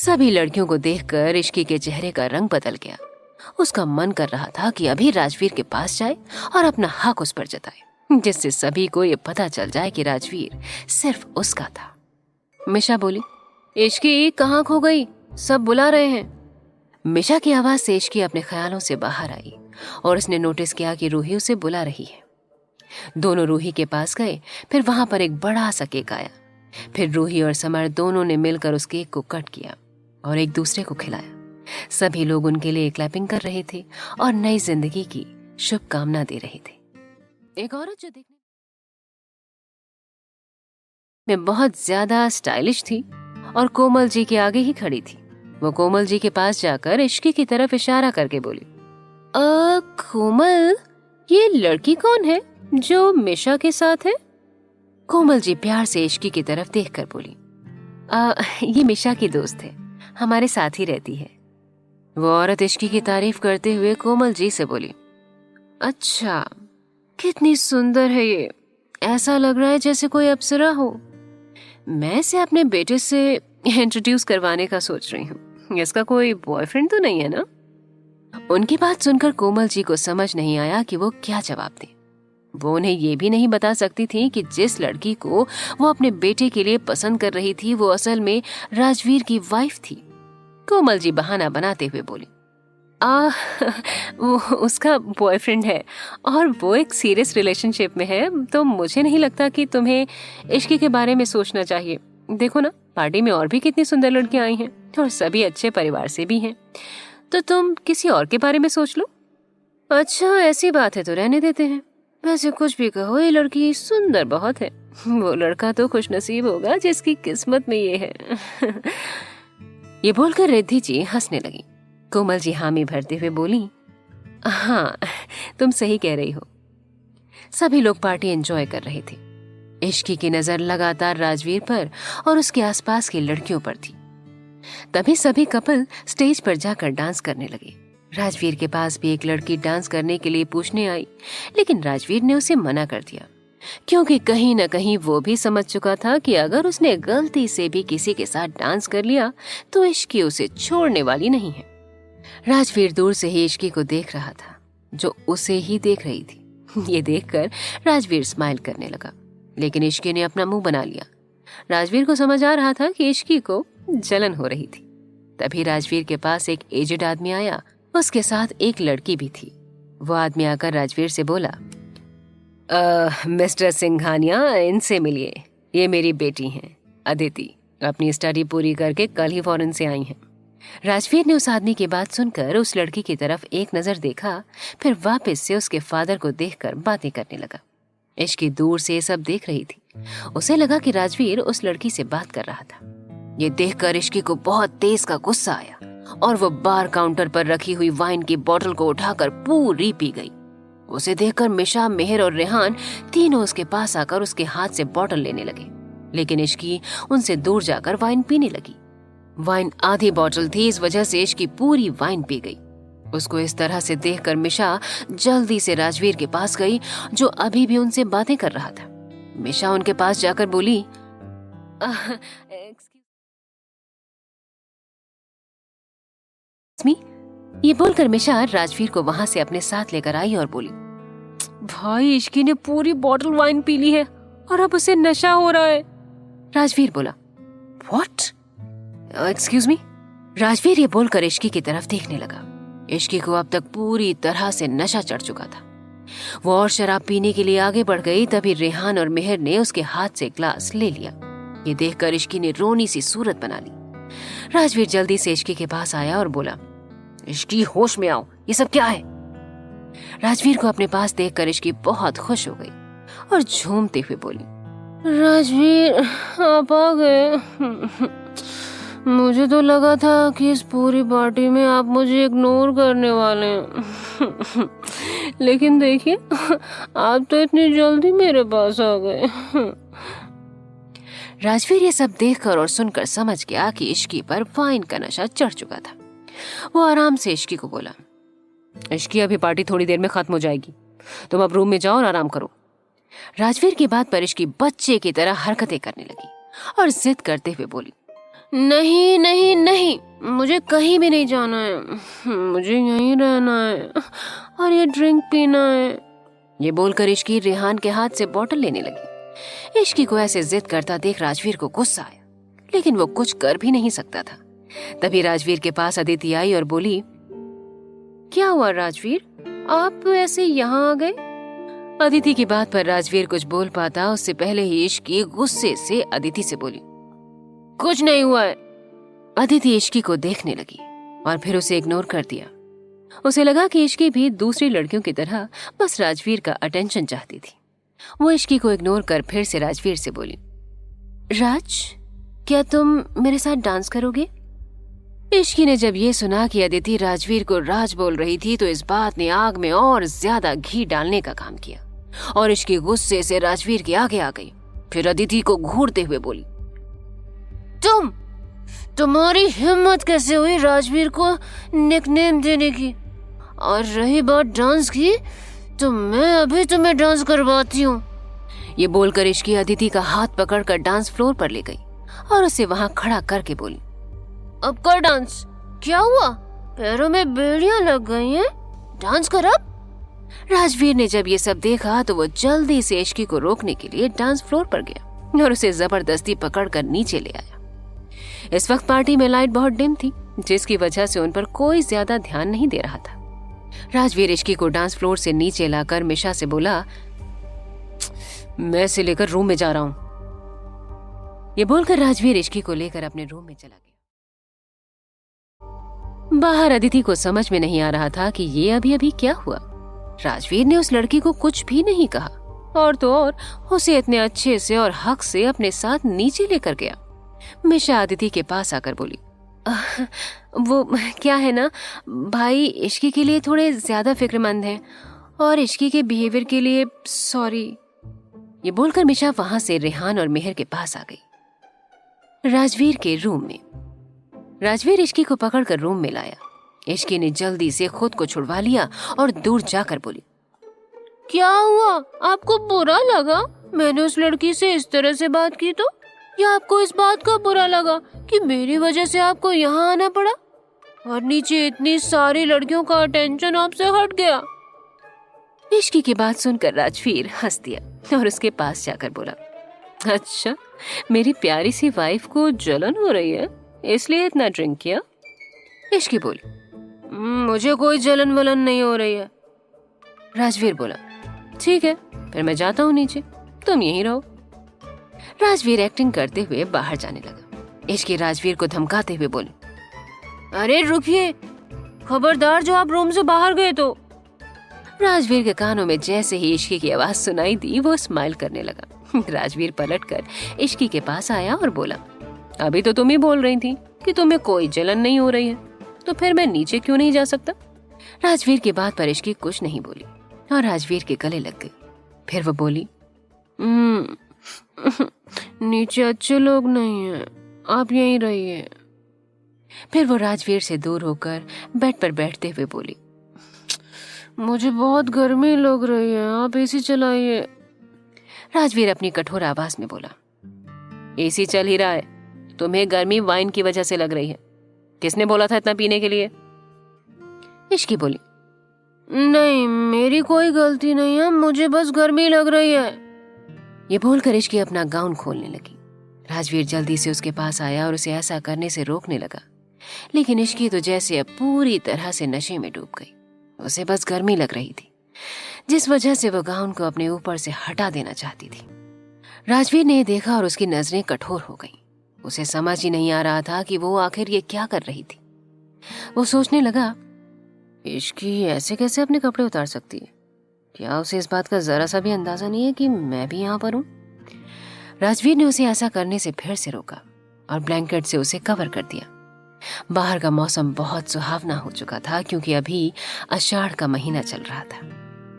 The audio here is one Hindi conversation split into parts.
सभी लड़कियों को देखकर इश्की के चेहरे का रंग बदल गया। उसका मन कर रहा था कि अभी राजवीर के पास जाए और अपना हक उस पर जताए, जिससे सभी को ये पता चल जाए कि राजवीर सिर्फ उसका था। मिशा बोली, इश्की कहाँ खो गई? सब बुला रहे हैं। मिशा की आवाज से इश्की अपने ख्यालों से बाहर आई और उसने नोटिस किया कि रूही उसे बुला रही है। दोनों रूही के पास गए। फिर वहां पर एक बड़ा सा केक आया। फिर रूही और समर दोनों ने मिलकर उस केक को कट किया और एक दूसरे को खिलाया। सभी लोग उनके लिए क्लैपिंग कर रहे थे और नई जिंदगी की शुभकामना दे रहे थे। एक औरत जो देखने में बहुत ज्यादा स्टाइलिश थी और कोमल जी के आगे ही खड़ी थी। वो कोमल जी के पास जाकर इश्की की तरफ इशारा करके बोली, कोमल, ये लड़की कौन है जो मिशा के साथ है? कोमल जी प्यार से इश्की की तरफ देखकर बोली, ये मिशा की दोस्त है, हमारे साथ ही रहती है। वो औरत इश्की की तारीफ करते हुए कोमल जी से बोली, अच्छा, कितनी सुंदर है ये, ऐसा लग रहा है जैसे कोई अप्सरा हो। मैं इसे अपने बेटे से इंट्रोड्यूस करवाने का सोच रही हूँ। इसका कोई बॉयफ्रेंड तो नहीं है ना? उनकी बात सुनकर कोमल जी को समझ नहीं आया कि वो क्या जवाब दें। वो उन्हें ये भी नहीं बता सकती थी कि जिस लड़की को वो अपने बेटे के लिए पसंद कर रही थी वो असल में राजवीर की वाइफ थी। कोमल जी बहाना बनाते हुए बोली, वो उसका बॉयफ्रेंड है और वो एक सीरियस रिलेशनशिप में है, तो मुझे नहीं लगता कि तुम्हें इश्की के बारे में सोचना चाहिए। देखो ना, पार्टी में और भी कितनी सुंदर लड़कियां आई हैं और सभी अच्छे परिवार से भी हैं, तो तुम किसी और के बारे में सोच लो। अच्छा, ऐसी बात है तो रहने देते हैं। वैसे कुछ भी कहो, ये लड़की सुंदर बहुत है। वो लड़का तो खुशनसीब होगा जिसकी किस्मत में ये है। ये बोलकर रिद्धि जी हंसने लगी। कोमल जी हामी भरते हुए बोली, हाँ, तुम सही कह रही हो। सभी लोग पार्टी एंजॉय कर रहे थे। इश्की की नजर लगातार राजवीर पर और उसके आसपास की लड़कियों पर थी। तभी सभी कपल स्टेज पर जाकर डांस करने लगे। राजवीर के पास भी एक लड़की डांस करने के लिए पूछने आई, लेकिन राजवीर ने उसे मना कर दिया, क्योंकि कहीं न कहीं वो भी समझ चुका था कि अगर उसने गलती से भी किसी के साथ डांस कर लिया तो इश्की उसे छोड़ने वाली नहीं है। राजवीर दूर से ही इश्की को देख रहा था, जो उसे ही देख रही थी। ये देखकर राजवीर स्माइल करने लगा, लेकिन इश्की ने अपना मुंह बना लिया। राजवीर को समझ आ रहा था कि इश्की को जलन हो रही थी। तभी राजवीर के पास एक एजेड आदमी आया, उसके साथ एक लड़की भी थी। वो आदमी आकर राजवीर से बोला, मिस्टर सिंघानिया, इनसे मिलिए, ये मेरी बेटी हैं, अदिति, अपनी स्टडी पूरी करके कल ही फॉरेन से आई हैं। राजवीर ने उस आदमी की बात सुनकर उस लड़की की तरफ एक नजर देखा, फिर वापस से उसके फादर को देखकर बातें करने लगा। इश्की दूर से सब देख रही थी। उसे लगा कि राजवीर उस लड़की से बात कर रहा था। ये देखकर इश्की को बहुत तेज का गुस्सा आया और वो बार काउंटर पर रखी हुई वाइन की बोतल को उठाकर पूरी पी गई। उसे देखकर मिशा, मेहर और रेहान तीनों उसके पास आकर उसके हाथ से बोतल लेने लगे, लेकिन इश्की उनसे दूर जाकर वाइन पीने लगी। वाइन आधी बोतल थी, इस वजह से इश्की पूरी वाइन पी गई। उसको इस तरह से देखकर मिशा जल्दी से राजवीर के पास गई, जो अभी भी उनसे बातें कर रहा था। मिशा उनके पास जाकर बोली, ये बोलकर मिशा राजवीर को वहां से अपने साथ लेकर आई और बोली, भाई, इश्की ने पूरी बोतल वाइन पी ली है और अब उसे नशा हो रहा है। राजवीर बोला, व्हाट? Excuse me? राजवीर ये बोलकर इश्की की तरफ देखने लगा। इश्की को अब तक पूरी तरह से नशा चढ़ चुका था। वो और शराब पीने के लिए आगे बढ़ गई, तभी रेहान और मेहर ने उसके हाथ से ग्लास ले लिया। ये देखकर इश्की ने रोनी सी सूरत बना ली। राजवीर जल्दी से इश्की के पास आया और बोला, इश्की, होश में आओ, ये सब क्या है? राजवीर को अपने पास देखकर इश्की बहुत खुश हो गई और झूमते हुए बोली, राजवीर, आप आ गए। मुझे तो लगा था कि इस पूरी पार्टी में आप मुझे इग्नोर करने वाले हैं, लेकिन देखिए, आप तो इतनी जल्दी मेरे पास आ गए। राजवीर ये सब देखकर और सुनकर समझ गया कि इश्की पर वाइन का नशा चढ़ चुका था। वो आराम से इश्की को बोला, इश्की, अभी पार्टी थोड़ी देर में खत्म हो जाएगी, तुम अब रूम में जाओ और आराम करो। राजवीर की बात पर इश्की बच्चे की तरह हरकतें करने लगी और जिद करते हुए बोली, नहीं नहीं नहीं, मुझे कहीं भी नहीं जाना है, मुझे यहीं रहना है और ये ड्रिंक पीना है। ये बोलकर इश्की रेहान के हाथ से बोतल लेने लगी। इश्की को ऐसे जिद करता देख राजवीर को गुस्सा आया, लेकिन वो कुछ कर भी नहीं सकता था। तभी राजवीर के पास अदिति आई और बोली, क्या हुआ राजवीर, आप ऐसे यहाँ आ गए? अदिति की बात पर राजवीर कुछ बोल पाता उससे पहले ही इश्की गुस्से से अदिति से बोली, कुछ नहीं हुआ है। अदिति इश्की को देखने लगी और फिर उसे इग्नोर कर दिया। उसे लगा कि इश्की भी दूसरी लड़कियों की तरह बस राजवीर का अटेंशन चाहती थी। वो इश्की को इग्नोर कर फिर से राजवीर से बोली, राज, क्या तुम मेरे साथ डांस करोगे? इश्की ने जब ये सुना कि अदिति राजवीर को राज बोल रही थी तो इस बात ने आग में और ज्यादा घी डालने का काम किया और इश्की गुस्से से राजवीर के आगे आ गई। फिर अदिति को घूरते हुए बोली, तुम्हारी हिम्मत कैसे हुई राजवीर को निकनेम देने की? और रही बात डांस की, तो मैं अभी तुम्हें डांस करवाती हूँ। ये बोलकर इश्की अदिति का हाथ पकड़कर डांस फ्लोर पर ले गई और उसे वहां खड़ा करके बोली, अब कर डांस। क्या हुआ, पैरों में बेड़ियां लग गई हैं? डांस कर अब। राजवीर ने जब ये सब देखा तो वो जल्दी से इश्की को रोकने के लिए डांस फ्लोर पर गया और उसे जबरदस्ती पकड़कर नीचे ले आया। इस वक्त पार्टी में लाइट बहुत डिम थी, जिसकी वजह से उन पर कोई ज्यादा ध्यान नहीं दे रहा था। राजवीर इश्की को डांस फ्लोर से नीचे लाकर मिशा से बोला, मैं इसे लेकर रूम में जा रहा हूं। ये बोलकर राजवीर इश्की को लेकर अपने रूम में चला गया। बाहर अदिति को समझ में नहीं आ रहा था कि ये अभी अभी क्या हुआ। राजवीर ने उस लड़की को कुछ भी नहीं कहा और तो और उसे इतने अच्छे से और हक से अपने साथ नीचे लेकर गया। मिशा अदिति के पास आकर बोली, वो क्या है ना, भाई इश्की के लिए थोड़े ज्यादा फिक्रमंद हैं और इश्की के बिहेवियर के लिए सॉरी। ये बोलकर मिशा वहां से रेहान और मेहर के पास आ गई। राजवीर के रूम में राजवीर इश्की को पकड़कर रूम में लाया। इश्की ने जल्दी से खुद को छुड़वा लिया और दूर जाकर बोली, क्या हुआ, आपको बुरा लगा मैंने उस लड़की से इस तरह से बात की तो? या आपको इस बात का बुरा लगा कि मेरी वजह से आपको यहाँ आना पड़ा और नीचे इतनी सारी लड़कियों का अटेंशन आपसे हट गया? इश्की की बात सुनकर राजवीर हंस दिया और उसके पास जाकर बोला, अच्छा, मेरी प्यारी सी वाइफ को जलन हो रही है इसलिए इतना ड्रिंक किया? इश्की बोली, मुझे कोई जलन वलन नहीं हो रही है। राजवीर बोला, ठीक है, फिर मैं जाता हूँ नीचे, तुम यहीं रहो। राजवीर एक्टिंग करते हुए बाहर जाने लगा। इश्की राजवीर को धमकाते हुए बोली, अरे रुकिए, खबरदार जो आप रूम से बाहर गए तो। राजवीर के कानों में जैसे ही इश्की की आवाज सुनाई दी वो स्माइल करने लगा। राजवीर पलटकर इश्की के पास आया और बोला, अभी तो तुम ही बोल रही थी कि तुम्हें कोई जलन नहीं हो रही है, तो फिर मैं नीचे क्यों नहीं जा सकता? राजवीर की बात पर इश्की कुछ नहीं बोली और राजवीर के गले लग गई। फिर वो बोली, नीचे अच्छे लोग नहीं हैं, आप यहीं रहिए। फिर वो राजवीर से दूर होकर बेड पर बैठते हुए बोली, मुझे बहुत गर्मी लग रही है, आप एसी चलाइए। राजवीर अपनी कठोर आवाज में बोला, एसी चल ही रहा है, तुम्हें गर्मी वाइन की वजह से लग रही है। किसने बोला था इतना पीने के लिए? इश्की बोली, नहीं, मेरी कोई गलती नहीं है, मुझे बस गर्मी लग रही है। ये बोलकर इश्की अपना गाउन खोलने लगी। राजवीर जल्दी से उसके पास आया और उसे ऐसा करने से रोकने लगा, लेकिन इश्की तो जैसे अब पूरी तरह से नशे में डूब गई। उसे बस गर्मी लग रही थी, जिस वजह से वो गाउन को अपने ऊपर से हटा देना चाहती थी। राजवीर ने देखा और उसकी नजरें कठोर हो गईं। उसे समझ ही नहीं आ रहा था कि वो आखिर ये क्या कर रही थी। वो सोचने लगा, इश्की ऐसे कैसे अपने कपड़े उतार सकती है? क्या उसे इस बात का जरा सा भी अंदाजा नहीं है कि मैं भी यहाँ पर हूँ? राजवीर ने उसे ऐसा करने से फिर से रोका और ब्लैंकेट से उसे कवर कर दिया। बाहर का मौसम बहुत सुहावना हो चुका था, क्योंकि अभी आषाढ़ का महीना चल रहा था,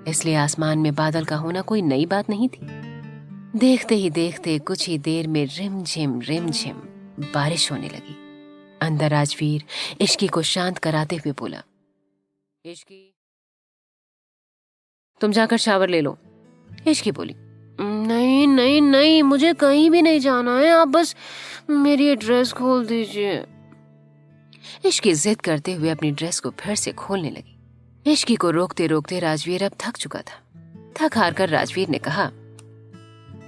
इसलिए आसमान में बादल का होना कोई नई बात नहीं थी। देखते ही देखते कुछ ही देर में रिमझिम बारिश होने लगी। अंदर राजवीर इश्की को शांत कराते हुए बोला, इश्की, तुम जाकर शावर ले लो। इश्की बोली, नहीं नहीं नहीं नहीं, मुझे कहीं भी नहीं जाना है, आप बस मेरी ये ड्रेस खोल दीजिए। इश्की जिद करते हुए अपनी ड्रेस को फिर से खोलने लगी। इश्की को रोकते रोकते राजवीर अब थक चुका था। थक हार कर राजवीर ने कहा,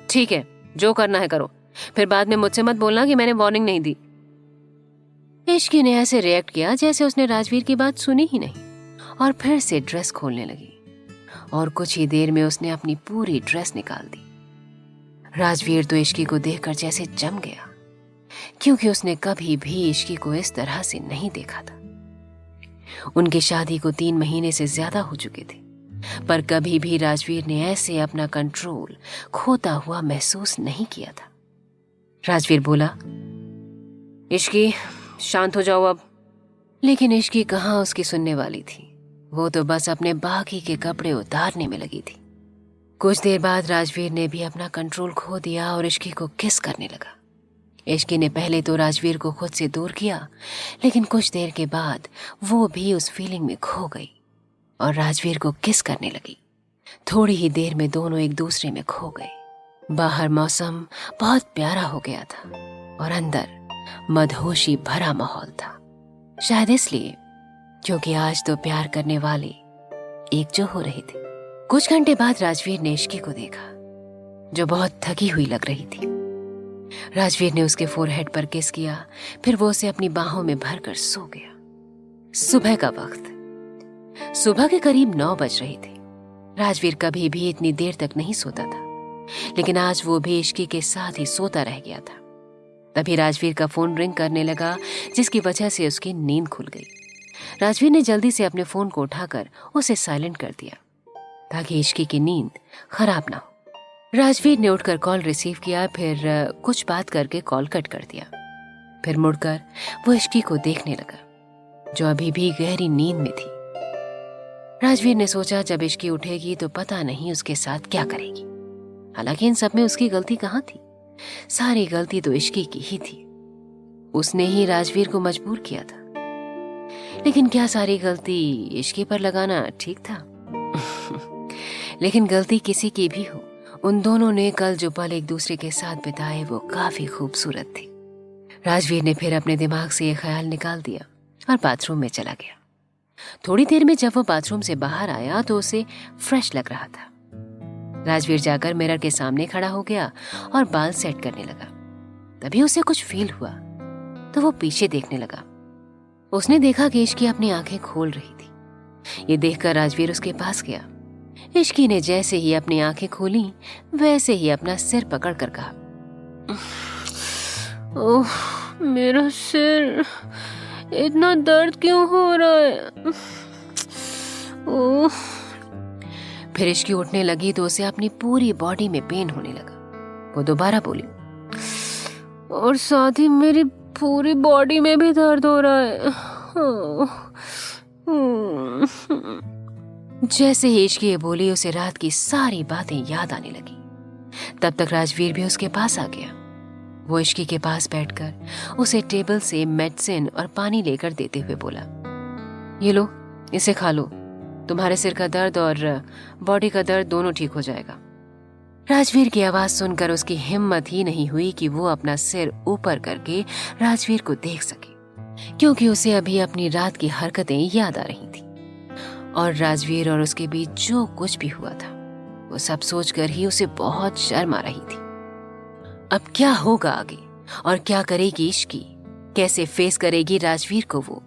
ठीक है, जो करना है करो, फिर बाद में मुझसे मत बोलना कि मैंने वार्निंग नहीं दी। इश्की ने ऐसे रिएक्ट किया जैसे उसने राजवीर की बात सुनी ही नहीं, और फिर से ड्रेस खोलने लगी और कुछ ही देर में उसने अपनी पूरी ड्रेस निकाल दी। राजवीर तो इश्की को देखकर जैसे जम गया, क्योंकि उसने कभी भी इश्की को इस तरह से नहीं देखा था। उनकी शादी को 3 महीने से ज्यादा हो चुके थे, पर कभी भी राजवीर ने ऐसे अपना कंट्रोल खोता हुआ महसूस नहीं किया था। राजवीर बोला, इश्की शांत हो जाओ अब। लेकिन इश्की कहाँ उसकी सुनने वाली थी। वो तो बस अपने बाकी के कपड़े उतारने में लगी थी। कुछ देर बाद राजवीर ने भी अपना कंट्रोल खो दिया और इश्की को किस करने लगा। इश्की ने पहले तो राजवीर को खुद से दूर किया, लेकिन कुछ देर के बाद वो भी उस फीलिंग में खो गई और राजवीर को किस करने लगी। थोड़ी ही देर में दोनों एक दूसरे में खो गए। बाहर मौसम बहुत प्यारा हो गया था और अंदर मदहोशी भरा माहौल था। शायद इसलिए क्योंकि आज तो प्यार करने वाले एक जो हो रहे थे। कुछ घंटे बाद राजवीर ने इश्की को देखा, जो बहुत थकी हुई लग रही थी। राजवीर ने उसके फोरहेड पर किस किया, फिर वो उसे अपनी बाहों में भरकर सो गया। सुबह का वक्त, सुबह के करीब 9 बज रहे थे। राजवीर कभी भी इतनी देर तक नहीं सोता था, लेकिन आज वो भी इश्की के साथ ही सोता रह गया था। तभी राजवीर का फोन रिंग करने लगा, जिसकी वजह से उसकी नींद खुल गई। राजवीर ने जल्दी से अपने फोन को उठाकर उसे साइलेंट कर दिया, ताकि इश्की की नींद खराब ना हो। राजवीर ने उठकर कॉल रिसीव किया, फिर कुछ बात करके कॉल कट कर दिया। फिर मुड़कर वो इश्की को देखने लगा, जो अभी भी गहरी नींद में थी। राजवीर ने सोचा, जब इश्की उठेगी तो पता नहीं उसके साथ क्या करेगी। हालांकि इन सब में उसकी गलती कहाँ थी, सारी गलती तो इश्की की ही थी। उसने ही राजवीर को मजबूर किया था। लेकिन क्या सारी गलती इश्की पर लगाना ठीक था? लेकिन गलती किसी की भी हो, उन दोनों ने कल जो पल एक दूसरे के साथ बिताए वो काफी खूबसूरत थे। राजवीर ने फिर अपने दिमाग से ये ख्याल निकाल दिया और बाथरूम में चला गया। थोड़ी देर में जब वो बाथरूम से बाहर आया तो उसे फ्रेश लग रहा था। राजवीर जाकर मिरर के सामने खड़ा हो गया और बाल सेट करने लगा। तभी उसे कुछ फील हुआ तो वो पीछे देखने लगा। उसने देखा कि इश्की अपनी आंखें खोल रही थी। ये देखकर राजवीर उसके पास गया। इश्की ने जैसे ही अपनी आंखें खोली, वैसे ही अपना सिर पकड़कर कहा, ओह मेरा सिर, इतना दर्द क्यों हो रहा है? ओह। फिर इश्की उठने लगी तो उसे अपनी पूरी बॉडी में पेन होने लगा। वो दोबारा बोली, और साथ ही मेरी पूरी बॉडी में भी दर्द हो रहा है। जैसे ही इश्की ये बोली, उसे रात की सारी बातें याद आने लगी। तब तक राजवीर भी उसके पास आ गया। वो इश्की के पास बैठकर उसे टेबल से मेडिसिन और पानी लेकर देते हुए बोला, ये लो, इसे खा लो, तुम्हारे सिर का दर्द और बॉडी का दर्द दोनों ठीक हो जाएगा। राजवीर की आवाज सुनकर उसकी हिम्मत ही नहीं हुई कि वो अपना सिर ऊपर करके राजवीर को देख सके, क्योंकि उसे अभी अपनी रात की हरकतें याद आ रही थी और राजवीर और उसके बीच जो कुछ भी हुआ था वो सब सोचकर ही उसे बहुत शर्म आ रही थी। अब क्या होगा आगे और क्या करेगी इश्की, कैसे फेस करेगी राजवीर को वो